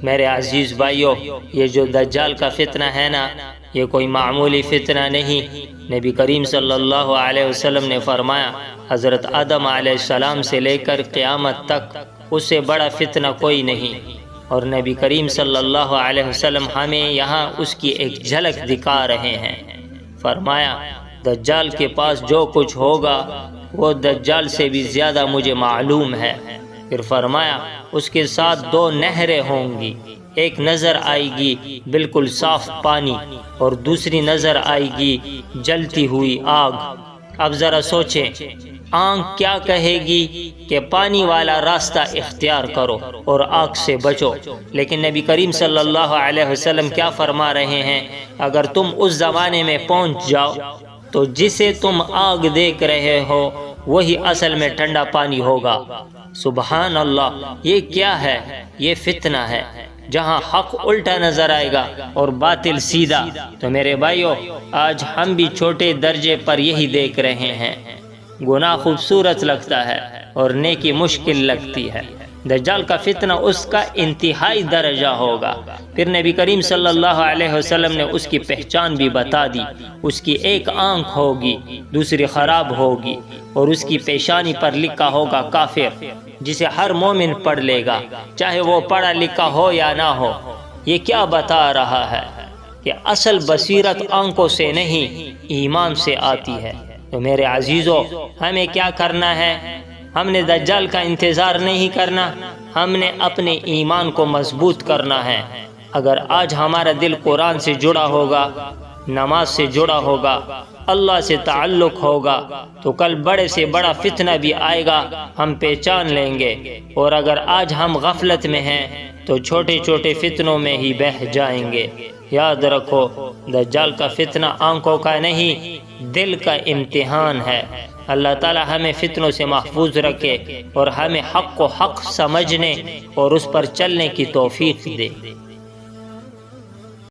میرے عزیز بھائیو، یہ جو دجال کا فتنہ ہے نا، یہ کوئی معمولی فتنہ نہیں۔ نبی کریم صلی اللہ علیہ وسلم نے فرمایا، حضرت آدم علیہ السلام سے لے کر قیامت تک اس سے بڑا فتنہ کوئی نہیں۔ اور نبی کریم صلی اللہ علیہ وسلم ہمیں یہاں اس کی ایک جھلک دکھا رہے ہیں۔ فرمایا، دجال کے پاس جو کچھ ہوگا وہ دجال سے بھی زیادہ مجھے معلوم ہے۔ پھر فرمایا، اس کے ساتھ 2 نہریں ہوں گی، ایک نظر آئے گی بالکل صاف پانی، اور دوسری نظر آئے گی جلتی ہوئی آگ۔ اب ذرا سوچیں، آنکھ کیا کہے گی کہ پانی والا راستہ اختیار کرو اور آگ سے بچو، لیکن نبی کریم صلی اللہ علیہ وسلم کیا فرما رہے ہیں؟ اگر تم اس زمانے میں پہنچ جاؤ تو جسے تم آگ دیکھ رہے ہو وہی اصل میں ٹھنڈا پانی ہوگا۔ سبحان اللہ، یہ کیا ہے؟ یہ فتنہ ہے، جہاں حق الٹا نظر آئے گا اور باطل سیدھا۔ تو میرے بھائیو، آج ہم بھی چھوٹے درجے پر یہی دیکھ رہے ہیں۔ گناہ خوبصورت لگتا ہے اور نیکی مشکل لگتی ہے۔ دجال کا فتنہ اس کا انتہائی درجہ ہوگا۔ پھر نبی کریم صلی اللہ علیہ وسلم نے اس کی پہچان بھی بتا دی۔ اس کی ایک آنکھ ہوگی، دوسری خراب ہوگی، اور اس کی پیشانی پر لکھا ہوگا کافر، جسے ہر مومن پڑھ لے گا، چاہے وہ پڑھا لکھا ہو یا نہ ہو۔ یہ کیا بتا رہا ہے کہ اصل بصیرت آنکھوں سے نہیں، ایمان سے آتی ہے۔ تو میرے عزیزو، ہمیں کیا کرنا ہے؟ ہم نے دجال کا انتظار نہیں کرنا، ہم نے اپنے ایمان کو مضبوط کرنا ہے۔ اگر آج ہمارا دل قرآن سے جڑا ہوگا، نماز سے جڑا ہوگا، اللہ سے تعلق ہوگا، تو کل بڑے سے بڑا فتنہ بھی آئے گا، ہم پہچان لیں گے۔ اور اگر آج ہم غفلت میں ہیں تو چھوٹے چھوٹے فتنوں میں ہی بہہ جائیں گے۔ یاد رکھو، دجال کا فتنہ آنکھوں کا نہیں، دل کا امتحان ہے۔ اللہ تعالی ہمیں فتنوں سے محفوظ رکھے اور ہمیں حق کو حق سمجھنے اور اس پر چلنے کی توفیق دے۔